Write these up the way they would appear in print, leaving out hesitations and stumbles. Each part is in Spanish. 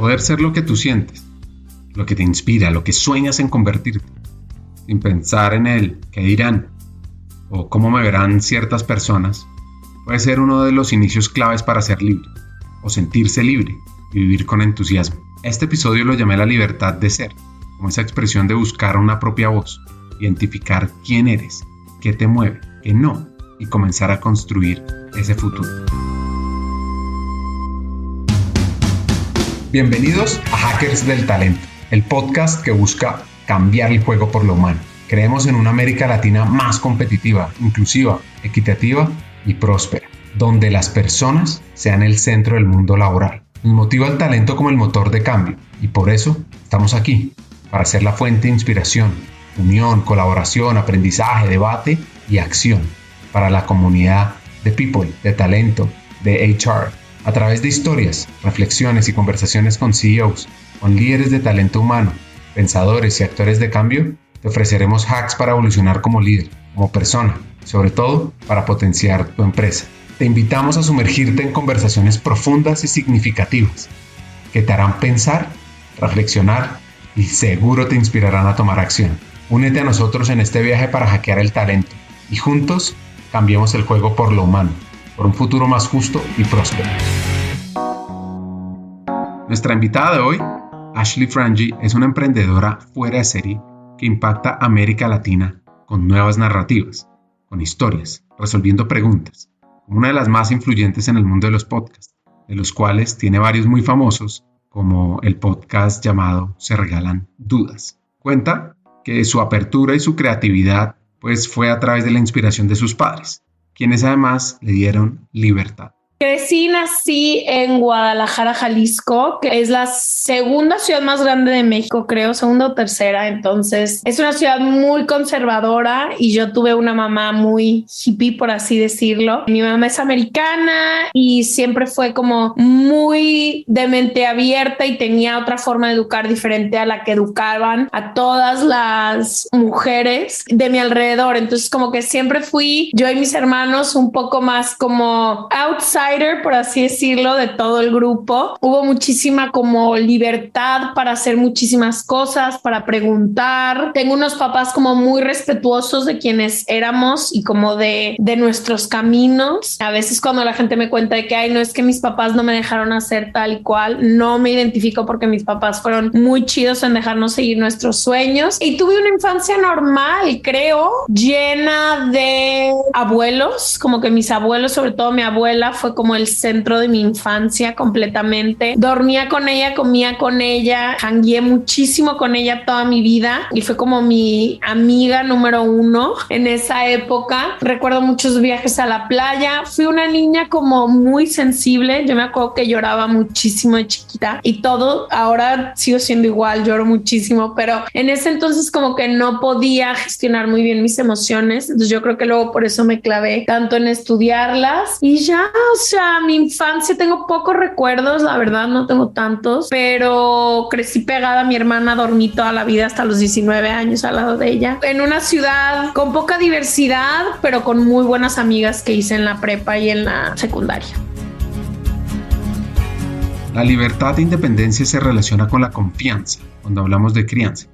Poder ser lo que tú sientes, lo que te inspira, lo que sueñas en convertirte, sin pensar en el qué dirán o cómo me verán ciertas personas, puede ser uno de los inicios claves para ser libre, o sentirse libre y vivir con entusiasmo. Este episodio lo llamé la libertad de ser, como esa expresión de buscar una propia voz, identificar quién eres, qué te mueve, qué no, y comenzar a construir ese futuro. Bienvenidos a Hackers del Talento, el podcast que busca cambiar el juego por lo humano. Creemos en una América Latina más competitiva, inclusiva, equitativa y próspera, donde las personas sean el centro del mundo laboral. Nos motiva el talento como el motor de cambio y por eso estamos aquí, para ser la fuente de inspiración, unión, colaboración, aprendizaje, debate y acción para la comunidad de people, de talento, de HR. A través de historias, reflexiones y conversaciones con CEOs, con líderes de talento humano, pensadores y actores de cambio, te ofreceremos hacks para evolucionar como líder, como persona, y sobre todo para potenciar tu empresa. Te invitamos a sumergirte en conversaciones profundas y significativas que te harán pensar, reflexionar y seguro te inspirarán a tomar acción. Únete a nosotros en este viaje para hackear el talento y juntos cambiemos el juego por lo humano, por un futuro más justo y próspero. Nuestra invitada de hoy, Ashley Frangi, es una emprendedora fuera de serie que impacta a América Latina con nuevas narrativas, con historias, resolviendo preguntas, como una de las más influyentes en el mundo de los podcasts, de los cuales tiene varios muy famosos, como el podcast llamado Se Regalan Dudas. Cuenta que su apertura y su creatividad pues fue a través de la inspiración de sus padres, quienes además le dieron libertad. Crecí y nací en Guadalajara, Jalisco, que es la segunda ciudad más grande de México, creo, segunda o tercera. Entonces, es una ciudad muy conservadora y yo tuve una mamá muy hippie, por así decirlo. Mi mamá es americana y siempre fue como muy de mente abierta y tenía otra forma de educar diferente a la que educaban a todas las mujeres de mi alrededor. Entonces, como que siempre fui yo y mis hermanos un poco más como outside, por así decirlo, de todo el grupo. Hubo muchísima como libertad para hacer muchísimas cosas, para preguntar. Tengo unos papás como muy respetuosos de quienes éramos y como de nuestros caminos. A veces cuando la gente me cuenta de que ay, no es que mis papás no me dejaron hacer tal y cual, no me identifico porque mis papás fueron muy chidos en dejarnos seguir nuestros sueños y tuve una infancia normal, creo, llena de abuelos, como que mis abuelos, sobre todo mi abuela, fue como el centro de mi infancia completamente. Dormía con ella, comía con ella, jangueé muchísimo con ella toda mi vida y fue como mi amiga número uno en esa época. Recuerdo muchos viajes a la playa. Fui una niña como muy sensible. Yo me acuerdo que lloraba muchísimo de chiquita y todo. Ahora sigo siendo igual, lloro muchísimo, pero en ese entonces como que no podía gestionar muy bien mis emociones. Entonces yo creo que luego por eso me clavé tanto en estudiarlas y ya, o sea, mi infancia tengo pocos recuerdos, la verdad no tengo tantos, pero crecí pegada a mi hermana, dormí toda la vida hasta los 19 años al lado de ella, en una ciudad con poca diversidad, pero con muy buenas amigas que hice en la prepa y en la secundaria. La libertad e independencia se relaciona con la confianza cuando hablamos de crianza,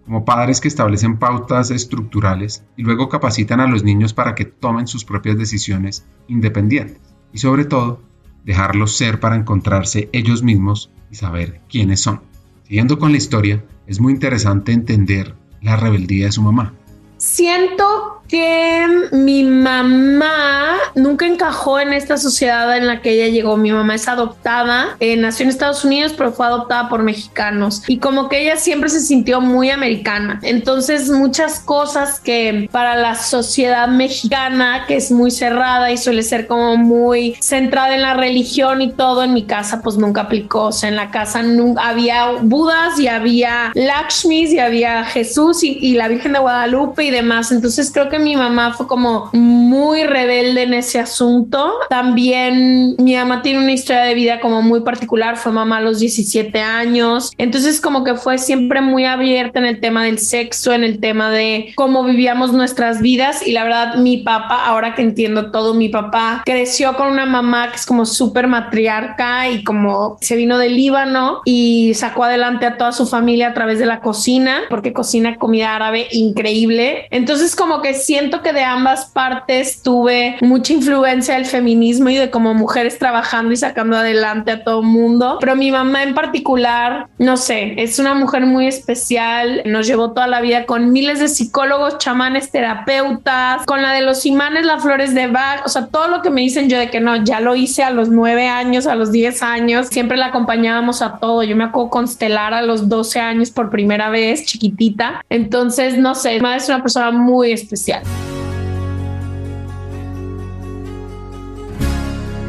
como padres que establecen pautas estructurales y luego capacitan a los niños para que tomen sus propias decisiones independientes. Y sobre todo, dejarlos ser para encontrarse ellos mismos y saber quiénes son. Siguiendo con la historia, es muy interesante entender la rebeldía de su mamá. Siento que mi mamá nunca encajó en esta sociedad en la que ella llegó. Mi mamá es adoptada, nació en Estados Unidos, pero fue adoptada por mexicanos y como que ella siempre se sintió muy americana. Entonces muchas cosas que para la sociedad mexicana, que es muy cerrada y suele ser como muy centrada en la religión y todo, en mi casa pues nunca aplicó. O sea, en la casa había Budas y había Lakshmis y había Jesús y la Virgen de Guadalupe y demás. Entonces creo que mi mamá fue como muy rebelde en ese asunto. También mi mamá tiene una historia de vida como muy particular, fue mamá a los 17 años, entonces como que fue siempre muy abierta en el tema del sexo, en el tema de cómo vivíamos nuestras vidas. Y la verdad, mi papá, ahora que entiendo todo, mi papá creció con una mamá que es como súper matriarca y como se vino del Líbano y sacó adelante a toda su familia a través de la cocina, porque cocina comida árabe increíble. Entonces como que siento que de ambas partes tuve mucha influencia del feminismo y de como mujeres trabajando y sacando adelante a todo mundo. Pero mi mamá en particular, no sé, es una mujer muy especial, nos llevó toda la vida con miles de psicólogos, chamanes, terapeutas, con la de los imanes, las flores de Bach, o sea, todo lo que me dicen yo de que no, ya lo hice a los 9 años, a los 10 años, siempre la acompañábamos a todo. Yo me acuerdo constelar a los 12 años por primera vez, chiquitita. Entonces, no sé, mi madre es una persona muy especial.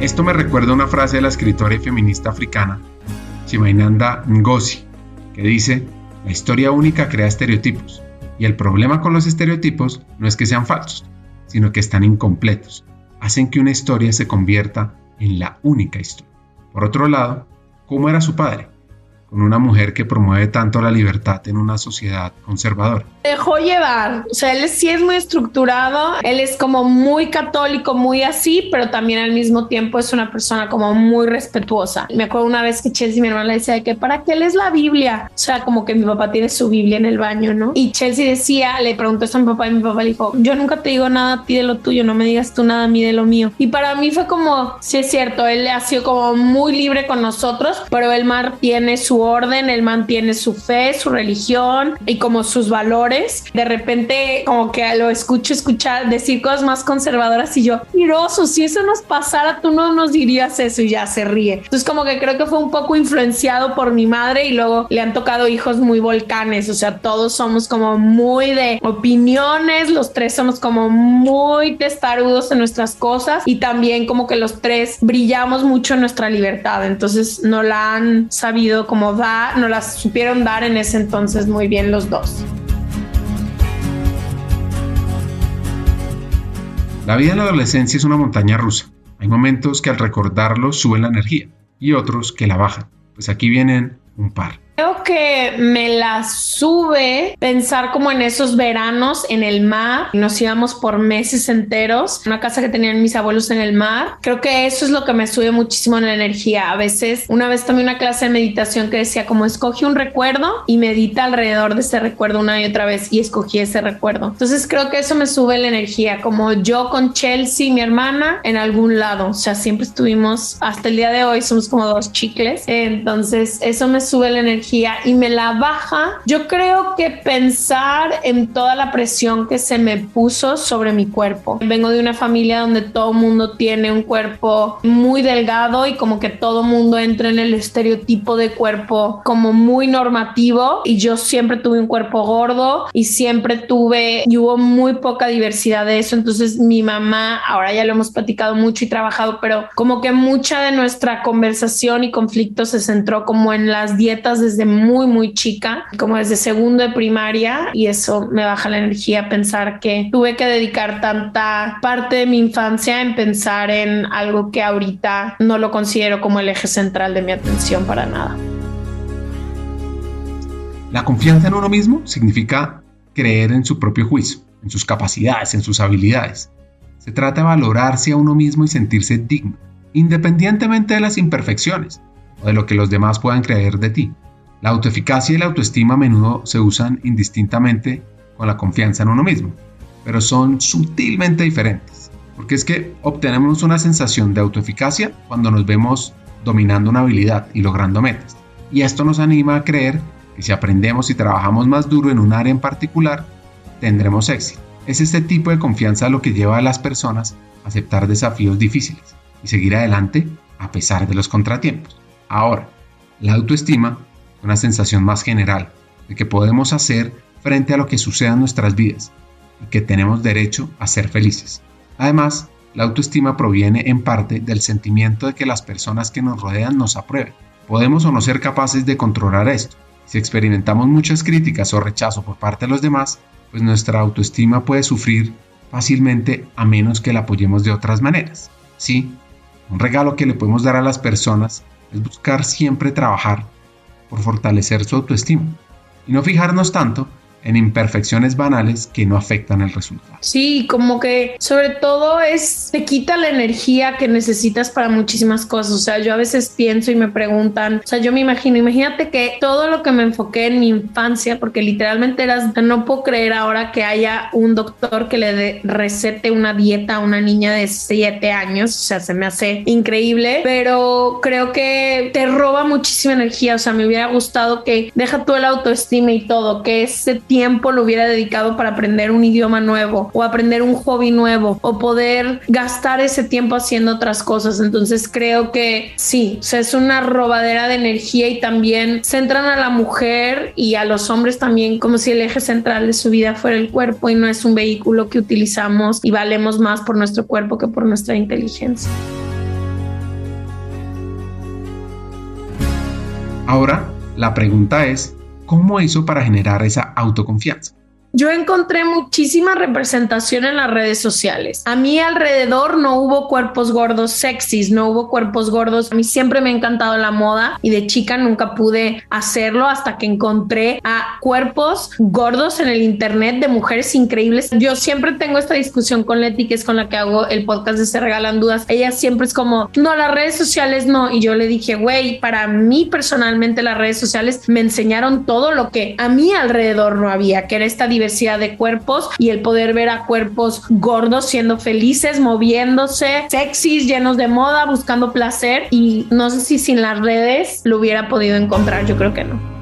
Esto me recuerda una frase de la escritora y feminista africana Chimamanda Ngozi, que dice: la historia única crea estereotipos, y el problema con los estereotipos no es que sean falsos, sino que están incompletos, hacen que una historia se convierta en la única historia. Por otro lado, ¿cómo era su padre? Con una mujer que promueve tanto la libertad en una sociedad conservadora. Dejó llevar, o sea, él sí es muy estructurado, él es como muy católico, muy así, pero también al mismo tiempo es una persona como muy respetuosa. Me acuerdo una vez que Chelsea, mi hermana, le decía que ¿para qué lees la Biblia? O sea, como que mi papá tiene su Biblia en el baño, ¿no? Y Chelsea decía, le preguntó eso a mi papá y mi papá le dijo: yo nunca te digo nada a ti de lo tuyo, no me digas tú nada a mí de lo mío. Y para mí fue como, sí es cierto, él ha sido como muy libre con nosotros, pero él mantiene su orden, él mantiene su fe, su religión y como sus valores. De repente como que lo escuchar decir cosas más conservadoras y yo, miroso, si eso nos pasara tú no nos dirías eso, y ya se ríe. Entonces como que creo que fue un poco influenciado por mi madre, y luego le han tocado hijos muy volcanes, o sea, todos somos como muy de opiniones, los tres somos como muy testarudos en nuestras cosas, y también como que los tres brillamos mucho en nuestra libertad. Entonces no la han sabido como dar, no la supieron dar en ese entonces muy bien los dos. La vida en la adolescencia es una montaña rusa. Hay momentos que al recordarlos suben la energía y otros que la bajan. Pues aquí vienen un par. Creo que me la sube pensar como en esos veranos en el mar. Nos íbamos por meses enteros, una casa que tenían mis abuelos en el mar. Creo que eso es lo que me sube muchísimo en la energía. A veces, una vez tomé una clase de meditación que decía como escoge un recuerdo y medita alrededor de ese recuerdo una y otra vez, y escogí ese recuerdo. Entonces creo que eso me sube la energía, como yo con Chelsea, mi hermana, en algún lado. O sea, siempre estuvimos, hasta el día de hoy somos como dos chicles. Entonces eso me sube la energía. Y me la baja, yo creo que pensar en toda la presión que se me puso sobre mi cuerpo. Vengo de una familia donde todo mundo tiene un cuerpo muy delgado y como que todo mundo entra en el estereotipo de cuerpo como muy normativo, y yo siempre tuve un cuerpo gordo y hubo muy poca diversidad de eso. Entonces mi mamá, ahora ya lo hemos platicado mucho y trabajado, pero como que mucha de nuestra conversación y conflicto se centró como en las dietas desde muy chica, como desde segundo de primaria, y eso me baja la energía, pensar que tuve que dedicar tanta parte de mi infancia en pensar en algo que ahorita no lo considero como el eje central de mi atención para nada. La confianza en uno mismo significa creer en su propio juicio, en sus capacidades, en sus habilidades. Se trata de valorarse a uno mismo y sentirse digno, independientemente de las imperfecciones o de lo que los demás puedan creer de ti. La autoeficacia y la autoestima a menudo se usan indistintamente con la confianza en uno mismo, pero son sutilmente diferentes, porque es que obtenemos una sensación de autoeficacia cuando nos vemos dominando una habilidad y logrando metas, y esto nos anima a creer que si aprendemos y trabajamos más duro en un área en particular, tendremos éxito. Es este tipo de confianza lo que lleva a las personas a aceptar desafíos difíciles y seguir adelante a pesar de los contratiempos. Ahora, la autoestima, una sensación más general de que podemos hacer frente a lo que suceda en nuestras vidas y que tenemos derecho a ser felices. Además, la autoestima proviene en parte del sentimiento de que las personas que nos rodean nos aprueben. Podemos o no ser capaces de controlar esto. Si experimentamos muchas críticas o rechazo por parte de los demás, pues nuestra autoestima puede sufrir fácilmente a menos que la apoyemos de otras maneras. Sí, un regalo que le podemos dar a las personas es buscar siempre trabajar por fortalecer su autoestima y no fijarnos tanto en imperfecciones banales que no afectan el resultado. Sí, como que sobre todo te quita la energía que necesitas para muchísimas cosas. O sea, yo a veces pienso y me preguntan, o sea, yo me imagínate que todo lo que me enfoqué en mi infancia, porque literalmente no puedo creer ahora que haya un doctor que le recete una dieta a una niña de 7 años. O sea, se me hace increíble, pero creo que te roba muchísima energía. O sea, me hubiera gustado que deja tú el autoestima y todo, que ese tiempo lo hubiera dedicado para aprender un idioma nuevo o aprender un hobby nuevo o poder gastar ese tiempo haciendo otras cosas. Entonces creo que sí, o sea, es una robadera de energía y también centran a la mujer y a los hombres también como si el eje central de su vida fuera el cuerpo y no es un vehículo que utilizamos y valemos más por nuestro cuerpo que por nuestra inteligencia. Ahora, la pregunta es, ¿cómo hizo para generar esa autoconfianza? Yo encontré muchísima representación en las redes sociales. A mi alrededor no hubo cuerpos gordos sexys, no hubo cuerpos gordos. A mí siempre me ha encantado la moda y de chica nunca pude hacerlo hasta que encontré a cuerpos gordos en el internet de mujeres increíbles. Yo siempre tengo esta discusión con Leti, que es con la que hago el podcast de Se Regalan Dudas. Ella siempre es como, no, las redes sociales no. Y yo le dije, güey, para mí personalmente las redes sociales me enseñaron todo lo que a mi alrededor no había, que era esta diversidad de cuerpos y el poder ver a cuerpos gordos siendo felices, moviéndose, sexys, llenos de moda, buscando placer, y no sé si sin las redes lo hubiera podido encontrar. Yo creo que no.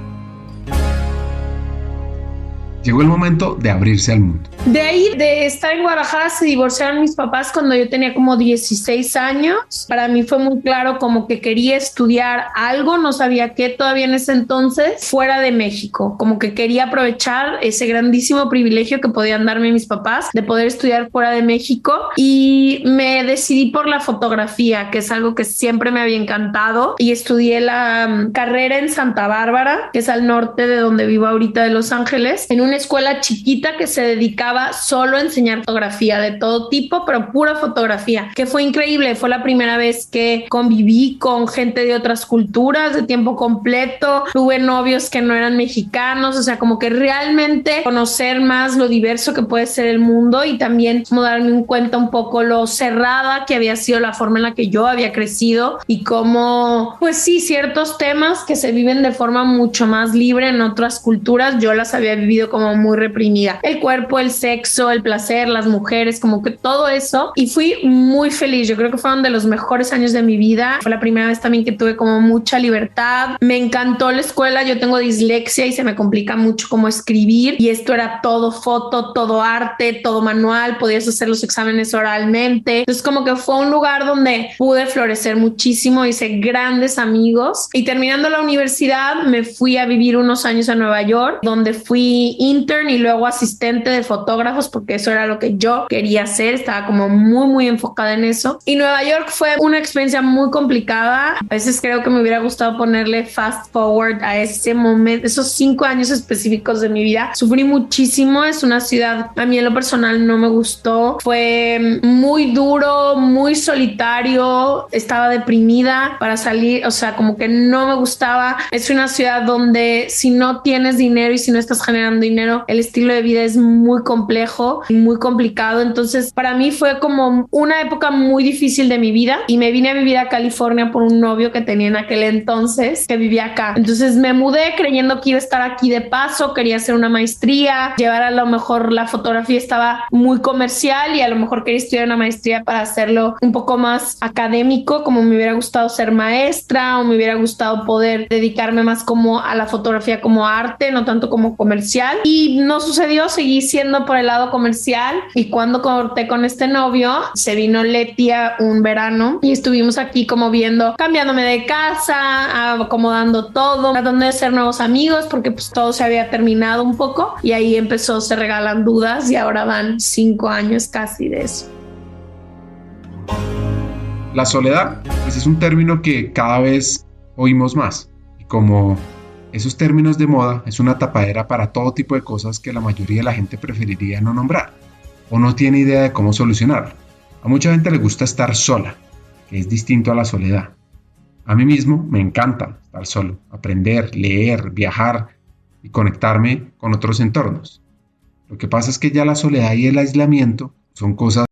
Llegó el momento de abrirse al mundo. De ahí, de estar en Guadalajara, se divorciaron mis papás cuando yo tenía como 16 años. Para mí fue muy claro como que quería estudiar algo, no sabía qué todavía en ese entonces, fuera de México. Como que quería aprovechar ese grandísimo privilegio que podían darme mis papás de poder estudiar fuera de México, y me decidí por la fotografía, que es algo que siempre me había encantado, y estudié la carrera en Santa Bárbara, que es al norte de donde vivo ahorita, de Los Ángeles, en una escuela chiquita que se dedicaba solo a enseñar fotografía de todo tipo, pero pura fotografía, que fue increíble. Fue la primera vez que conviví con gente de otras culturas de tiempo completo, tuve novios que no eran mexicanos, o sea, como que realmente conocer más lo diverso que puede ser el mundo, y también como darme cuenta un poco lo cerrada que había sido la forma en la que yo había crecido, y cómo, pues sí, ciertos temas que se viven de forma mucho más libre en otras culturas, yo las había vivido como muy reprimida. El cuerpo, el sexo, el placer, las mujeres, como que todo eso. Y fui muy feliz. Yo creo que fueron de los mejores años de mi vida. Fue la primera vez también que tuve como mucha libertad. Me encantó la escuela. Yo tengo dislexia y se me complica mucho como escribir. Y esto era todo foto, todo arte, todo manual. Podías hacer los exámenes oralmente. Entonces como que fue un lugar donde pude florecer muchísimo. Hice grandes amigos. Y terminando la universidad me fui a vivir unos años a Nueva York, donde fui intern y luego asistente de fotógrafos, porque eso era lo que yo quería hacer. Estaba como muy enfocada en eso. Y Nueva York fue una experiencia muy complicada. A veces creo que me hubiera gustado ponerle fast forward a ese momento, esos 5 años específicos de mi vida. Sufrí muchísimo. Es una ciudad, a mí en lo personal no me gustó. Fue muy duro, muy solitario. Estaba deprimida para salir, o sea, como que no me gustaba. Es una ciudad donde si no tienes dinero y si no estás generando dinero, el estilo de vida es muy complejo y muy complicado. Entonces para mí fue como una época muy difícil de mi vida, y me vine a vivir a California por un novio que tenía en aquel entonces que vivía acá. Entonces me mudé creyendo que iba a estar aquí de paso, quería hacer una maestría, llevar, a lo mejor la fotografía estaba muy comercial y a lo mejor quería estudiar una maestría para hacerlo un poco más académico, como me hubiera gustado ser maestra, o me hubiera gustado poder dedicarme más como a la fotografía como arte, no tanto como comercial. Y no sucedió, seguí siendo por el lado comercial, y cuando corté con este novio se vino Leti un verano y estuvimos aquí como viendo, cambiándome de casa, acomodando todo, tratando de hacer nuevos amigos porque pues todo se había terminado un poco, y ahí empezó Se Regalan Dudas, y ahora van 5 años casi de eso. La soledad, pues es un término que cada vez oímos más, y como Esos términos de moda es una tapadera para todo tipo de cosas que la mayoría de la gente preferiría no nombrar o no tiene idea de cómo solucionarlo. A mucha gente le gusta estar sola, que es distinto a la soledad. A mí mismo me encanta estar solo, aprender, leer, viajar y conectarme con otros entornos. Lo que pasa es que ya la soledad y el aislamiento son cosas